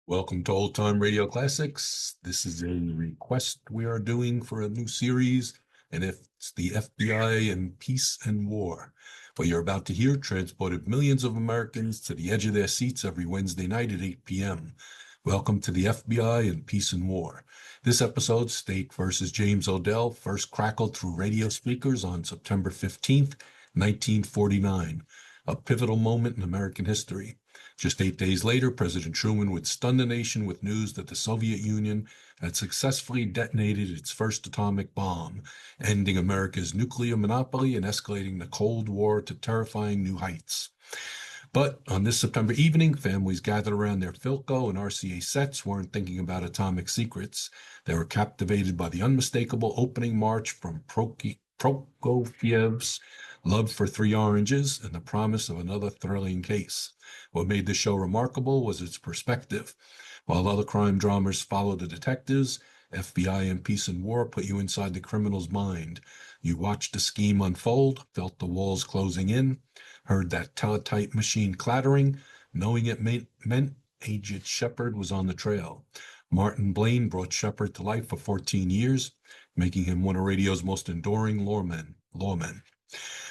Welcome to Old Time Radio Classics. This is a request we are doing for a new series, and it's the FBI and Peace and War. What you're about to hear transported millions of Americans to the edge of their seats every Wednesday night at 8 p.m. Welcome to the FBI and Peace and War. This episode, State versus James Odell, first crackled through radio speakers on September 15th, 1949, a pivotal moment in American history. Just 8 days later, President Truman would stun the nation with news that the Soviet Union had successfully detonated its first atomic bomb, ending America's nuclear monopoly and escalating the Cold War to terrifying new heights. But on this September evening, families gathered around their Philco and RCA sets weren't thinking about atomic secrets. They were captivated by the unmistakable opening march from Prokofiev's Love for Three Oranges and the promise of another thrilling case. What made the show remarkable was its perspective. While other crime dramas followed the detectives, FBI and Peace and War put you inside the criminal's mind. You watched the scheme unfold, felt the walls closing in, heard that teletype machine clattering, knowing it meant Agent Sheppard was on the trail. Martin Blaine brought Sheppard to life for 14 years, making him one of radio's most enduring lawmen.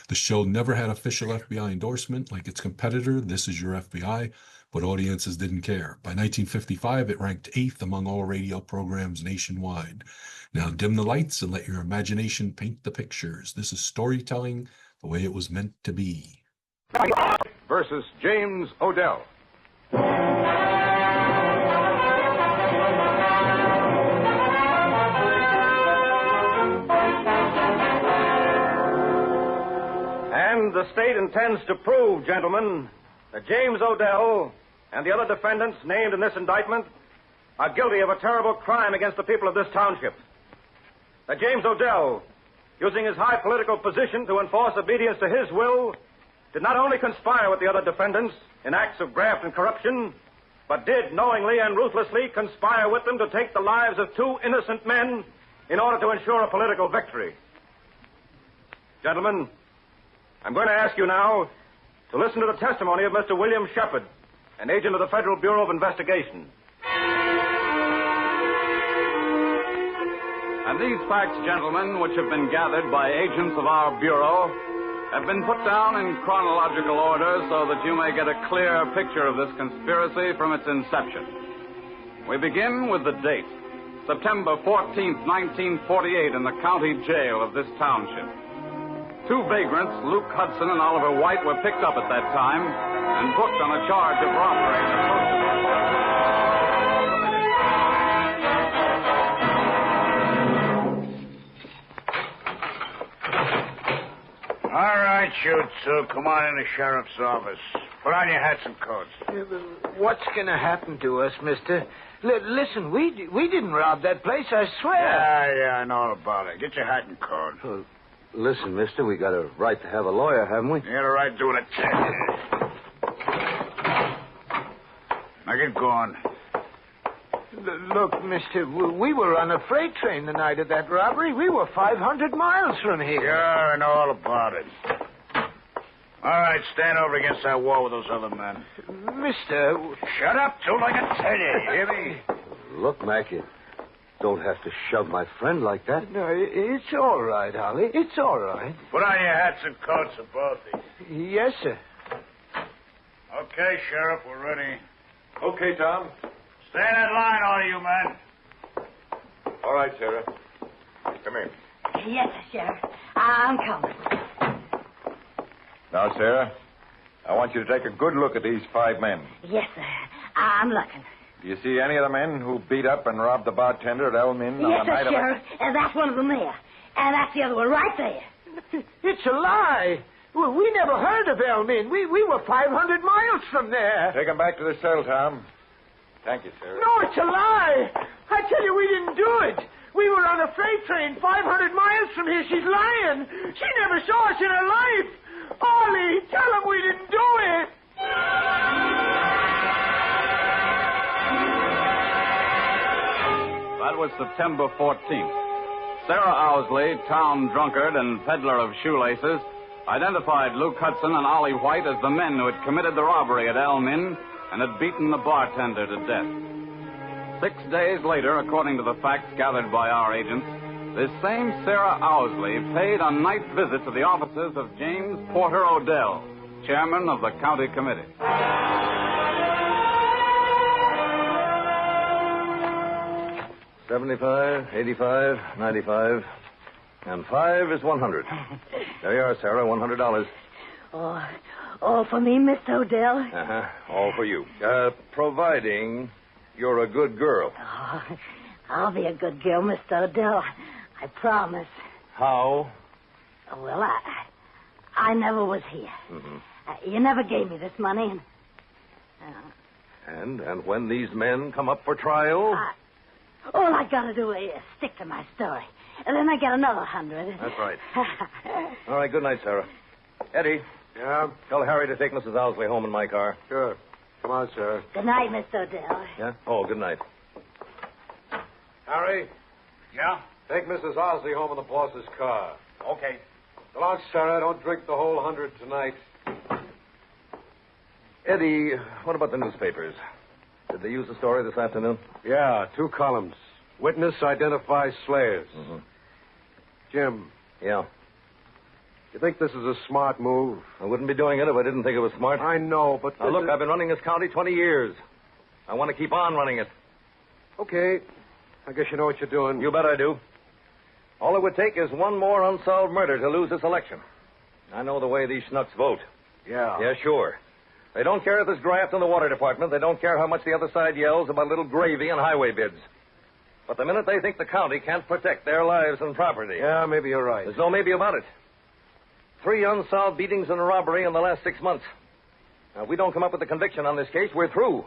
The show never had official FBI endorsement like its competitor, This Is Your FBI, but audiences didn't care. By 1955, it ranked 8th among all radio programs nationwide. Now dim the lights and let your imagination paint the pictures. This is storytelling the way it was meant to be. Versus James Odell. And the state intends to prove, gentlemen, that James Odell and the other defendants named in this indictment are guilty of a terrible crime against the people of this township. That James Odell, using his high political position to enforce obedience to his will, did not only conspire with the other defendants in acts of graft and corruption, but did knowingly and ruthlessly conspire with them to take the lives of two innocent men in order to ensure a political victory. Gentlemen, I'm going to ask you now to listen to the testimony of Mr. William Sheppard, an agent of the Federal Bureau of Investigation. And these facts, gentlemen, which have been gathered by agents of our Bureau, have been put down in chronological order so that you may get a clear picture of this conspiracy from its inception. We begin with the date, September 14th, 1948, in the county jail of this township. Two vagrants, Luke Hudson and Oliver White, were picked up at that time and booked on a charge of robbery. All right, you two. Come on in the sheriff's office. Put on your hats and coats. What's going to happen to us, mister? Listen, we didn't rob that place, I swear. Yeah, I know about it. Get your hat and coat. Listen, mister, we got a right to have a lawyer, haven't we? You got a right to an attorney. Now get going. Look, mister, we were on a freight train the night of that robbery. We were 500 miles from here. Yeah, I know all about it. All right, stand over against that wall with those other men. Mister... Shut up, too, like I tell you. Hear me? Look, Mac, you don't have to shove my friend like that. No, it's all right, Holly. It's all right. Put on your hats and coats for both of you. Yes, sir. Okay, Sheriff, we're ready. Okay, Tom. Stay in that line, all of you men. All right, Sheriff. Come in. Yes, sir, Sheriff. I'm coming. Now, Sarah, I want you to take a good look at these 5 men. Yes, sir. I'm looking. Do you see any of the men who beat up and robbed the bartender at Elm Inn on Yes, the night sir, Sheriff. That's one of them there. And that's the other one right there. It's a lie. We never heard of Elm Inn. We were 500 miles from there. Take them back to the cell, Tom. Thank you, Sarah. No, it's a lie. I tell you, we didn't do it. We were on a freight train 500 miles from here. She's lying. She never saw us in her life. Ollie, tell him we didn't do it. That was September 14th. Sarah Owsley, town drunkard and peddler of shoelaces, identified Luke Hudson and Ollie White as the men who had committed the robbery at Elm Inn and had beaten the bartender to death. 6 days later, according to the facts gathered by our agents, this same Sarah Owsley paid a night visit to the offices of James Porter Odell, chairman of the county committee. 75, 85, 95, and 5 is 100. There you are, Sarah, $100. Oh, all for me, Mr. Odell? Uh-huh, all for you. Providing you're a good girl. Oh, I'll be a good girl, Mr. Odell. I promise. How? Well, I never was here. Mm-hmm. You never gave me this money, and... And when these men come up for trial? All I gotta do is stick to my story. And then I get another 100. That's right. All right, good night, Sarah. Eddie. Yeah? Tell Harry to take Mrs. Owsley home in my car. Sure. Come on, Sarah. Good night, Mr. Odell. Yeah? Oh, good night. Harry, Yeah? take Mrs. Owsley home in the boss's car. Okay. So long, Sarah. Don't drink the whole 100 tonight. Eddie, what about the newspapers? Did they use the story this afternoon? Yeah, 2 columns. Witness identifies slayers. Mm-hmm. Jim, Yeah. you think this is a smart move? I wouldn't be doing it if I didn't think it was smart. I know, but... Now, look, I've been running this county 20 years. I want to keep on running it. Okay. I guess you know what you're doing. You bet I do. All it would take is one more unsolved murder to lose this election. I know the way these schnucks vote. Yeah. Yeah, sure. They don't care if there's graft in the water department. They don't care how much the other side yells about little gravy and highway bids. But the minute they think the county can't protect their lives and property... Yeah, maybe you're right. There's no maybe about it. 3 unsolved beatings and a robbery in the last 6 months. Now, if we don't come up with a conviction on this case, we're through.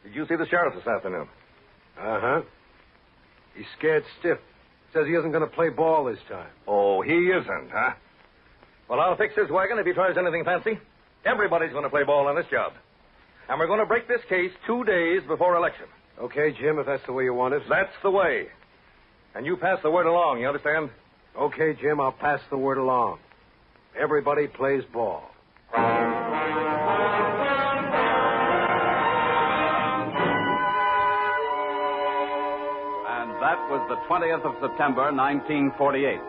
Did you see the sheriff this afternoon? Uh-huh. He's scared stiff. Says he isn't going to play ball this time. Oh, he isn't, huh? Well, I'll fix his wagon if he tries anything fancy. Everybody's going to play ball on this job. And we're going to break this case 2 days before election. Okay, Jim, if that's the way you want it. That's the way. And you pass the word along, you understand? Okay, Jim, I'll pass the word along. Everybody plays ball. And that was the 20th of September, 1948.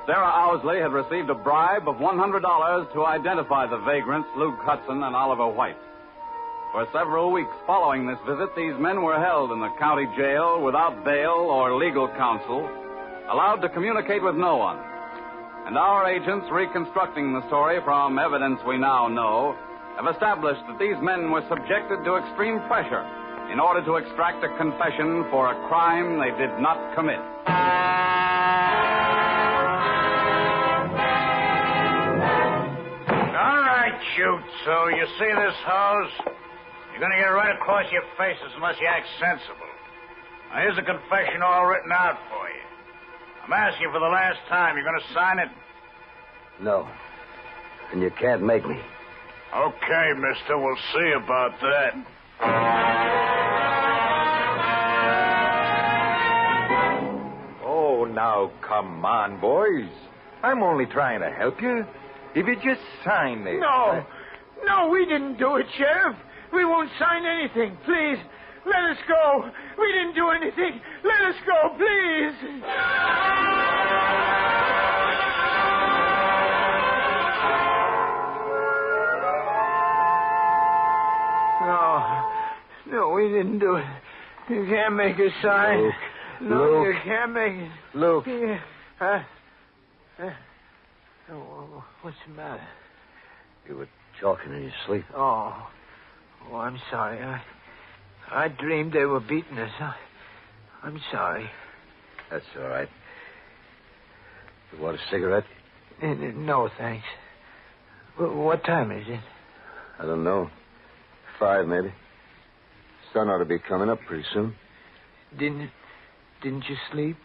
Sarah Owsley had received a bribe of $100 to identify the vagrants Luke Hudson and Oliver White. For several weeks following this visit, these men were held in the county jail without bail or legal counsel, allowed to communicate with no one. And our agents, reconstructing the story from evidence we now know, have established that these men were subjected to extreme pressure in order to extract a confession for a crime they did not commit. All right, shoot. So you see this hose? You're going to get it right across your faces unless you act sensible. Now, here's a confession all written out for you. I'm asking you for the last time. You're going to sign it? No. And you can't make me. Okay, mister. We'll see about that. Oh, now, come on, boys. I'm only trying to help you. If you just sign it. No. No, we didn't do it, Sheriff. We won't sign anything. Please, let us go. We didn't do anything. Let us go, please. No, we didn't do it. You can't make a sign. Luke. No, Luke. you can't make it. Luke. Oh, what's the matter? You were talking in your sleep. Oh, I'm sorry. I dreamed they were beating us. I'm sorry. That's all right. You want a cigarette? No, thanks. What time is it? I don't know. 5, maybe. Sun ought to be coming up pretty soon. Didn't you sleep?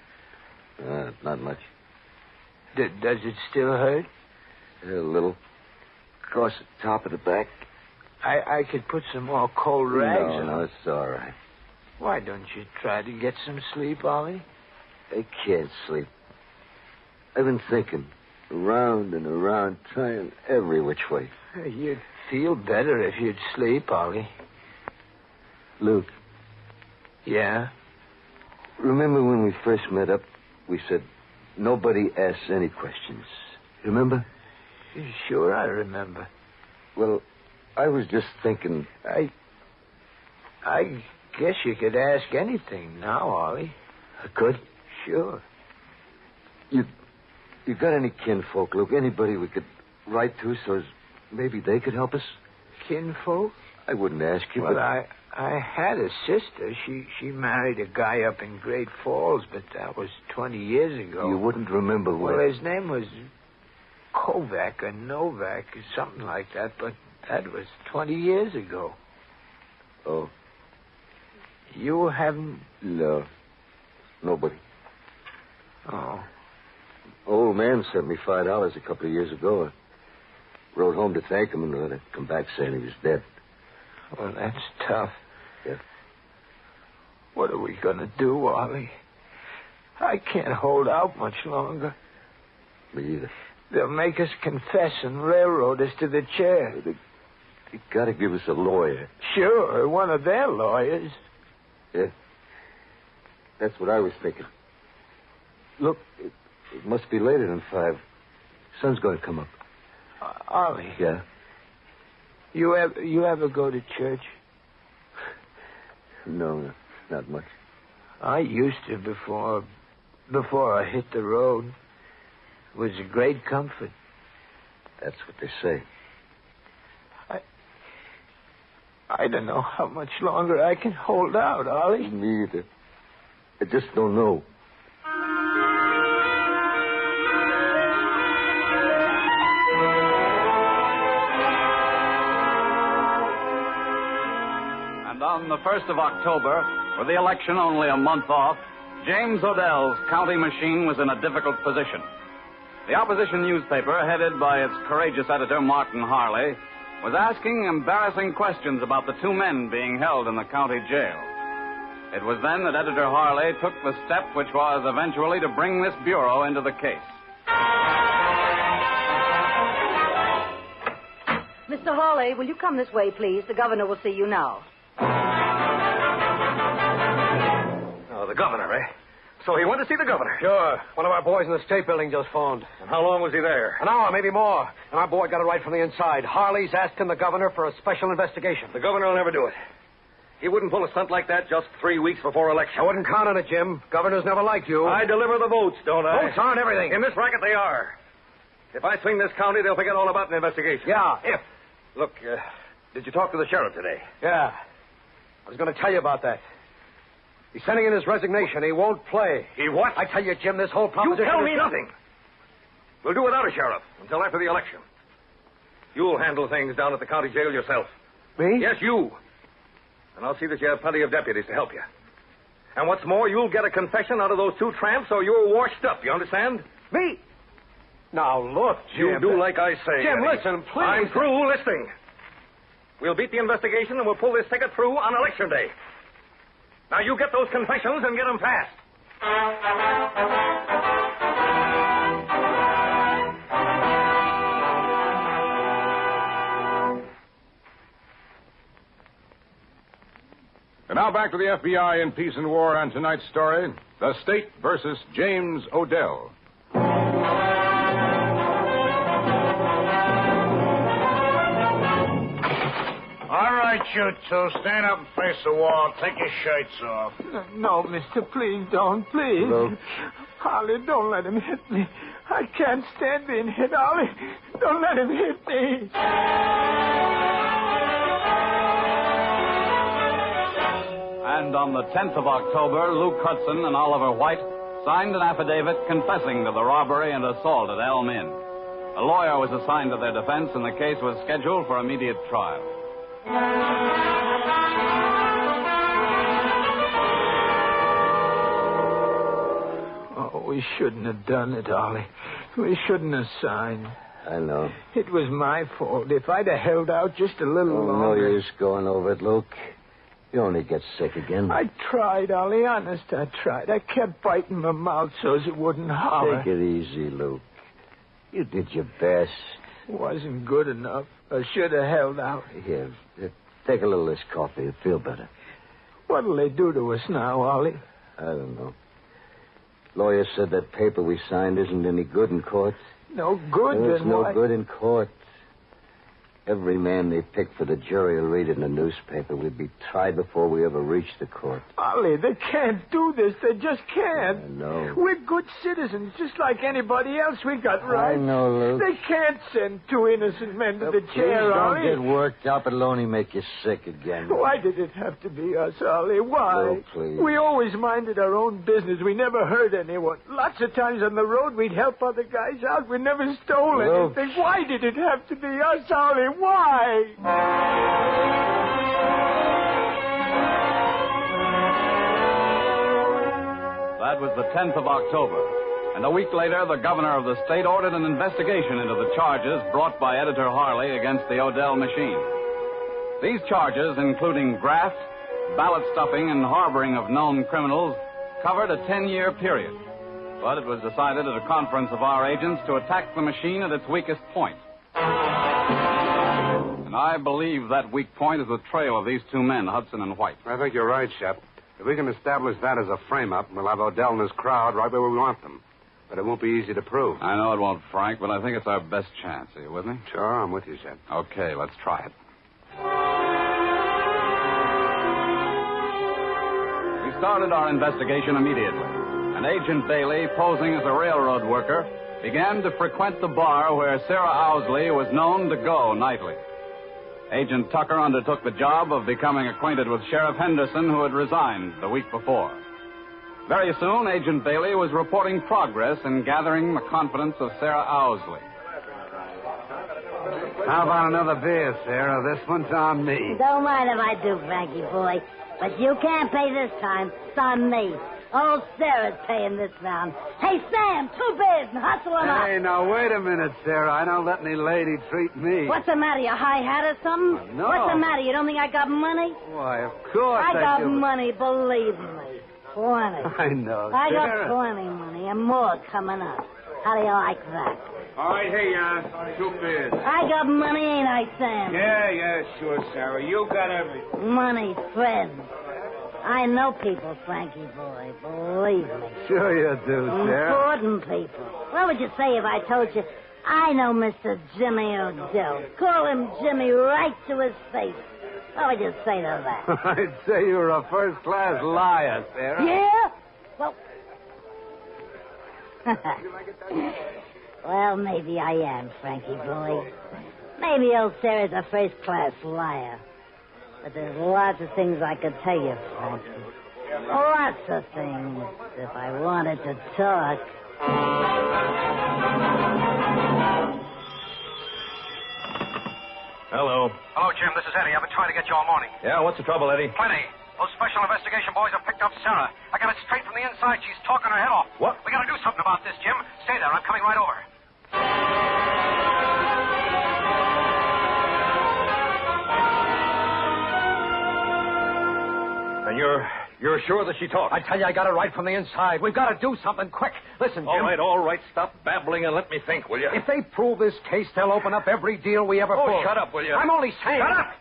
Not much. Does it still hurt? A little. Across the top of the back. I could put some more cold rags on. No, it's all right. Why don't you try to get some sleep, Ollie? I can't sleep. I've been thinking. Around and around, trying every which way. You'd feel better if you'd sleep, Ollie. Luke, Yeah? Remember when we first met up, we said nobody asks any questions. Remember? Sure, I remember. Well, I was just thinking... I guess you could ask anything now, Ollie. I could? Sure. You got any kinfolk, Luke? Anybody we could write to so as maybe they could help us? Kinfolk? I wouldn't ask you, Well, but... I had a sister. She married a guy up in Great Falls, but that was 20 years ago. You wouldn't remember what... Well, his name was Kovac or Novak or something like that, but that was 20 years ago. Oh. You haven't... No. Nobody. Oh. Old man sent me $5 a couple of years ago. I wrote home to thank him and let him come back saying he was dead. Well, that's tough. Yeah. What are we going to do, Ollie? I can't hold out much longer. Me either. They'll make us confess and railroad us to the chair. You got to give us a lawyer. Sure, one of their lawyers. Yeah. That's what I was thinking. Look, it must be later than 5. Sun's going to come up. Ollie. Yeah? You ever go to church? No, not much. I used to before I hit the road. It was a great comfort. That's what they say. I don't know how much longer I can hold out, Ollie. Me either. I just don't know. And on the 1st of October, with the election only a month off, James Odell's county machine was in a difficult position. The opposition newspaper, headed by its courageous editor, Martin Harley, was asking embarrassing questions about the 2 men being held in the county jail. It was then that Editor Harley took the step which was eventually to bring this bureau into the case. Mr. Hawley, will you come this way, please? The governor will see you now. Oh, the governor, eh? So he went to see the governor? Sure. One of our boys in the state building just phoned. And how long was he there? An hour, maybe more. And our boy got it right from the inside. Harley's asking the governor for a special investigation. The governor will never do it. He wouldn't pull a stunt like that just 3 weeks before election. I wouldn't count on it, Jim. Governors never like you. I deliver the votes, don't I? Votes aren't everything. In this racket, they are. If I swing this county, they'll forget all about an investigation. Yeah, if. Look, did you talk to the sheriff today? Yeah. I was going to tell you about that. He's sending in his resignation. He won't play. He what? I tell you, Jim, this whole proposition... You tell me nothing. We'll do without a sheriff until after the election. You'll handle things down at the county jail yourself. Me? Yes, you. And I'll see that you have plenty of deputies to help you. And what's more, you'll get a confession out of those 2 tramps, so you're washed up. You understand? Me? Now, look, Jim... You do like I say. Jim, Eddie. listen, please. I'm through listening. We'll beat the investigation and we'll pull this ticket through on election day. Now, you get those confessions and get them passed. And now back to the FBI in Peace and War on tonight's story, The State versus James Odell. All right, you 2. Stand up and face the wall. Take your shirts off. No, mister, please don't, please. No. Ollie, don't let him hit me. I can't stand being hit, Ollie. Don't let him hit me. And on the 10th of October, Luke Hudson and Oliver White signed an affidavit confessing to the robbery and assault at Elm Inn. A lawyer was assigned to their defense, and the case was scheduled for immediate trial. Oh, we shouldn't have done it, Ollie. We shouldn't have signed. I know. It was my fault. If I'd have held out just a little No longer... use going over it, Luke. You only get sick again. I tried, Ollie. Honest, I tried. I kept biting my mouth so as it wouldn't holler. Take it easy, Luke. You did your best. Wasn't good enough. I should have held out. Here, take a little of this coffee. You'll feel better. What'll they do to us now, Ollie? I don't know. Lawyer said that paper we signed isn't any good in court. No good, Well, it's then no why? good in court. Every man they pick for the jury will read it in the newspaper. We'll be tried before we ever reach the court. Ollie, they can't do this. They just can't. I know. We're good citizens, just like anybody else. We got rights. I know, Luke. They can't send two innocent men to the Please chair, don't Ollie. get worked up. It'll only make you sick again. Why did it have to be us, Ollie? Why? Oh, please. We always minded our own business. We never hurt anyone. Lots of times on the road, we'd help other guys out. We never stole Luke. anything. Why did it have to be us, Ollie? Why? That was the 10th of October. And a week later, the governor of the state ordered an investigation into the charges brought by Editor Harley against the Odell machine. These charges, including graft, ballot stuffing, and harboring of known criminals, covered a 10-year period. But it was decided at a conference of our agents to attack the machine at its weakest point. And I believe that weak point is the trail of these two men, Hudson and White. I think you're right, Shep. If we can establish that as a frame-up, we'll have Odell and his crowd right where we want them. But it won't be easy to prove. I know it won't, Frank, but I think it's our best chance. Are you with me? Sure, I'm with you, Shep. Okay, let's try it. We started our investigation immediately. And Agent Bailey, posing as a railroad worker, began to frequent the bar where Sarah Owsley was known to go nightly. Agent Tucker undertook the job of becoming acquainted with Sheriff Henderson, who had resigned the week before. Very soon, Agent Bailey was reporting progress in gathering the confidence of Sarah Owsley. How about another beer, Sarah? This one's on me. Don't mind if I do, Frankie boy. But you can't pay this time. It's on me. Old Sarah's paying this round. Hey, Sam, 2 beers and hustle him up. Hey, now, wait a minute, Sarah. I don't let any lady treat me. What's the matter? You high hat or something? Oh, no. What's the matter? You don't think I got money? Why, of course I got do. money, believe me. Plenty. I know, I got Sarah. plenty money and more coming up. How do you like that? All right, hey, 2 beers. I got money, ain't I, Sam? Yeah, sure, Sarah. You got everything. Money, friends. I know people, Frankie boy. Believe me. Sure you do, Sarah. Important people. What would you say if I told you I know Mr. Jimmy Odell? Call him Jimmy right to his face. What would you say to that? I'd say you're a first-class liar, Sarah. Yeah? Well... well, maybe I am, Frankie boy. Maybe old Sarah's a first-class liar. But there's lots of things I could tell you, Frankie. Lots of things, if I wanted to talk. Hello. Hello, Jim. This is Eddie. I've been trying to get you all morning. Yeah, what's the trouble, Eddie? Plenty. Those special investigation boys have picked up Sarah. I got it straight from the inside. She's talking her head off. What? We got to do something about this, Jim. Stay there. I'm coming right over. And you're sure that she talked? I tell you, I got it right from the inside. We've got to do something quick. Listen, Jim. All right. Stop babbling and let me think, will you? If they prove this case, they'll open up every deal we ever pulled. Shut up, will you? I'm only saying... Shut up!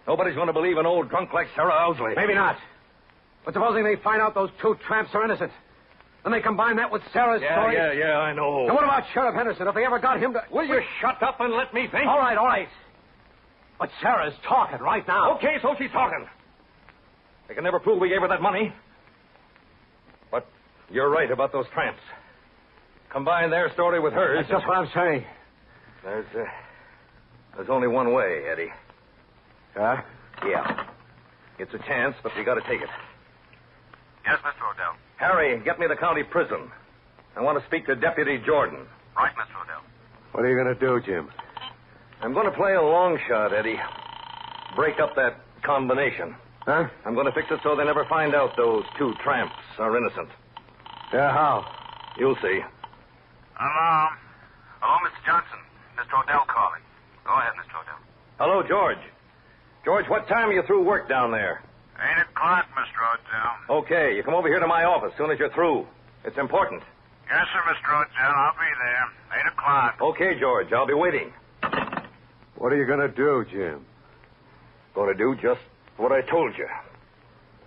Nobody's going to believe an old drunk like Sarah Owsley. Maybe not. But supposing they find out those 2 tramps are innocent, then they combine that with Sarah's story... Yeah, I know. And what about Sheriff Henderson? If they ever got him to... Will you shut up and let me think? All right. But Sarah's talking right now. Okay, so she's talking. They can never prove we gave her that money. But you're right about those tramps. Combine their story with hers. That's just what I'm saying. There's only one way, Eddie. Huh? Yeah. It's a chance, but we got to take it. Yes, Mr. Odell. Harry, get me the county prison. I want to speak to Deputy Jordan. Right, Mr. Odell. What are you going to do, Jim? I'm going to play a long shot, Eddie. Break up that combination. Huh? I'm going to fix it so they never find out those 2 tramps are innocent. Yeah, how? You'll see. Hello, Mr. Johnson. Mr. Odell calling. Go ahead, Mr. Odell. Hello, George. George, what time are you through work down there? 8 o'clock, Mr. Odell. Okay, you come over here to my office as soon as you're through. It's important. Yes, sir, Mr. Odell. I'll be there. 8 o'clock. Okay, George, I'll be waiting. What are you going to do, Jim? Going to do just what I told you.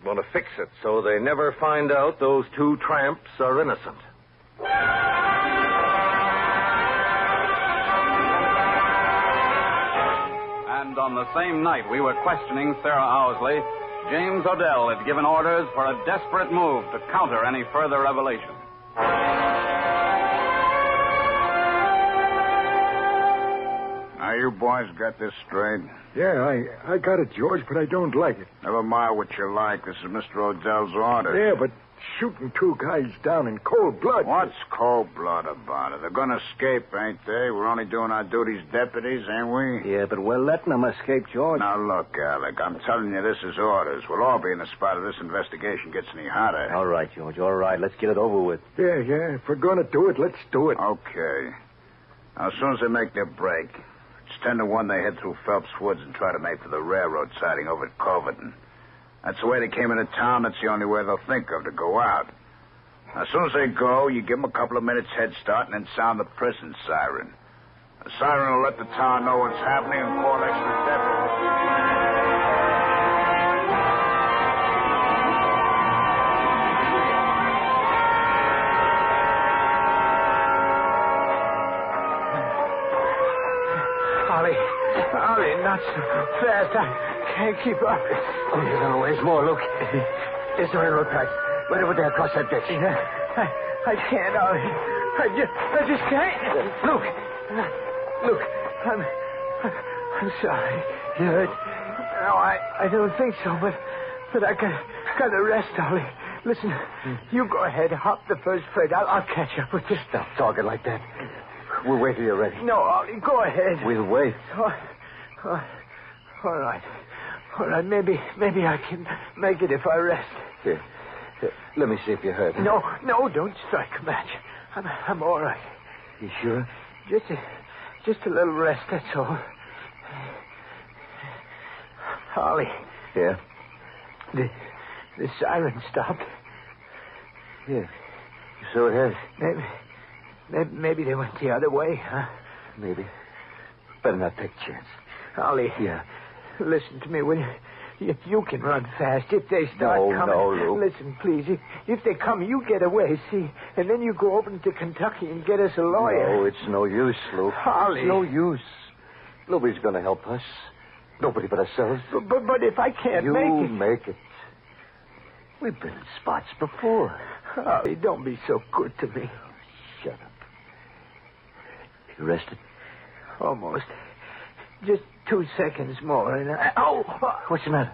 Want to fix it so they never find out those two tramps are innocent. And on the same night we were questioning Sarah Owsley, James Odell had given orders for a desperate move to counter any further revelation. Now, you boys got this straight? Yeah, I got it, George, but I don't like it. Never mind what you like. This is Mr. Odell's order. Yeah, but shooting two guys down in cold blood. What's cold blood about it? They're going to escape, ain't they? We're only doing our duties deputies, ain't we? Yeah, but we're letting them escape, George. Now, look, Alec, I'm telling you, this is orders. We'll all be in the spot if this investigation gets any hotter. All right, George, all right. Let's get it over with. Yeah, if we're going to do it, let's do it. Okay. Now, as soon as they make their break, it's 10 to 1 they head through Phelps Woods and try to make for the railroad siding over at Coverton. That's the way they came into town. That's the only way they'll think of to go out. Now, as soon as they go, you give them a couple of minutes head start and then sound the prison siren. The siren will let the town know what's happening and call extra deputies. Ollie, not so fast. I can't keep up. Oh, you're going to waste more, Luke. Is there a road pack? Right over there across that ditch. I can't, Ollie. I just can't. Luke, I'm sorry. You hurt? No, I don't think so, but I got to rest, Ollie. Listen, you go ahead, hop the first freight. I'll catch up with you. Stop talking like that. We'll wait till you're ready. No, Ollie, go ahead. We'll wait. All right. Maybe I can make it if I rest. Here. Let me see if you're hurt. No, don't strike a match. I'm all right. You sure? Just a little rest, that's all. Ollie. Yeah? The siren stopped. Yeah. So it has. Maybe they went the other way, huh? Maybe. Better not take a chance. Ollie. Yeah. Listen to me, will you? If you can run fast, if they start coming... No, Luke. Listen, please. If they come, you get away, see? And then you go over to Kentucky and get us a lawyer. No, it's no use, Luke. Ollie. It's no use. Nobody's going to help us. Nobody but ourselves. But if I can't make it... You make it. We've been in spots before. Ollie, don't be so good to me. Shut up. You rested? Almost. Just 2 seconds more, and Oh! What's the matter?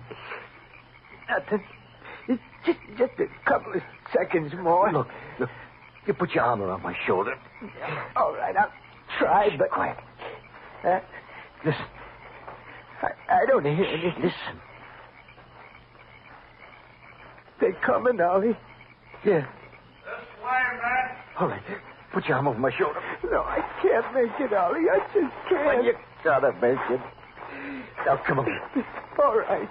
Nothing. Just a couple of seconds more. Look. You put your arm around my shoulder. All right, I'll try, but... Quiet. Listen. I don't hear anything. Listen. They're coming, Ollie. Yeah. This way, man. All right. Put your arm over my shoulder. No, I can't make it, Ollie. I just can't. Well, you gotta make it. Now, come on. All right.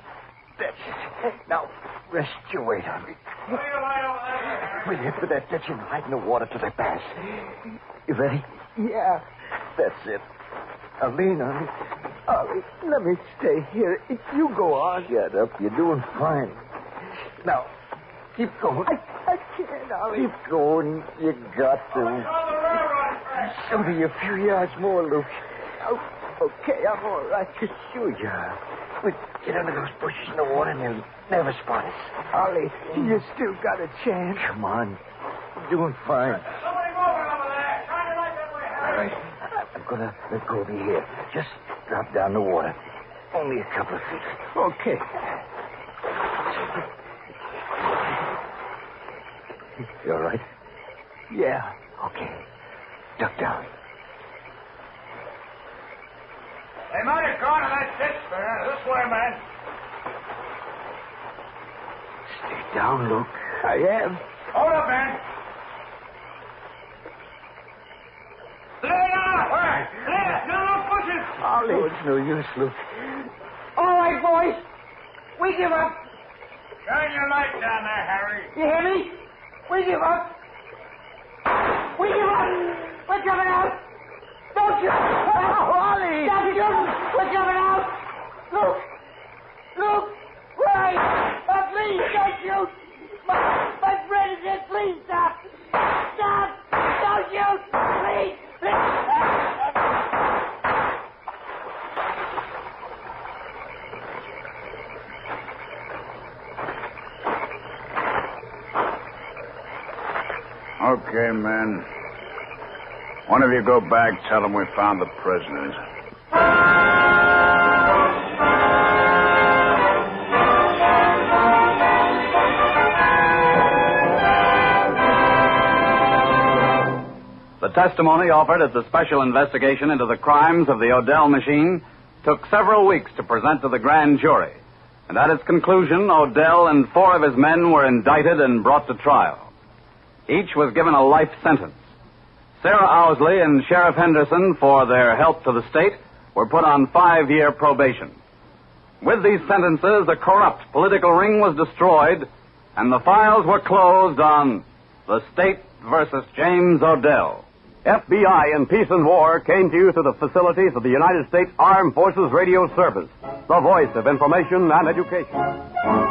That's it. Now, rest your weight on me. We'll head for that ditch and hide in the water till they pass. You ready? Yeah. That's it. Now, lean on me. Ollie, let me stay here. If you go on. Shut up. You're doing fine. Now, keep going. I can't, Ollie. Keep going. You got to. It's only a few yards more, Luke. Oh, okay, I'm all right. Sure you are. We'll get under those bushes in the water and they'll never spot us. Ollie, you still got a chance. Come on. You're doing fine. Somebody moving over there. Shine your light that way, All right. I'm going to let go of you here. Just drop down the water. Only a couple of feet. Okay. You all right? Yeah. Okay. Duck down. They might have gone to that ditch there. This way, man. Stay down, Luke. I am. Hold up, man. Lay down. Where? There. No bushes. Ollie. Oh, it's no use, Luke. All right, boys. We give up. Shine your light down there, Harry. You hear me? We give up. We give up. We're coming out. Don't you? Oh, Ollie. Don't you? We're coming out. Look. Right. Please, don't Okay, men. One of you go back, tell them we found the prisoners. The testimony offered at the special investigation into the crimes of the Odell machine took several weeks to present to the grand jury. And at its conclusion, Odell and 4 of his men were indicted and brought to trial. Each was given a life sentence. Sarah Owsley and Sheriff Henderson, for their help to the state, were put on 5-year probation. With these sentences, a corrupt political ring was destroyed, and the files were closed on the state versus James Odell. FBI in Peace and War came to you through the facilities of the United States Armed Forces Radio Service, the voice of information and education.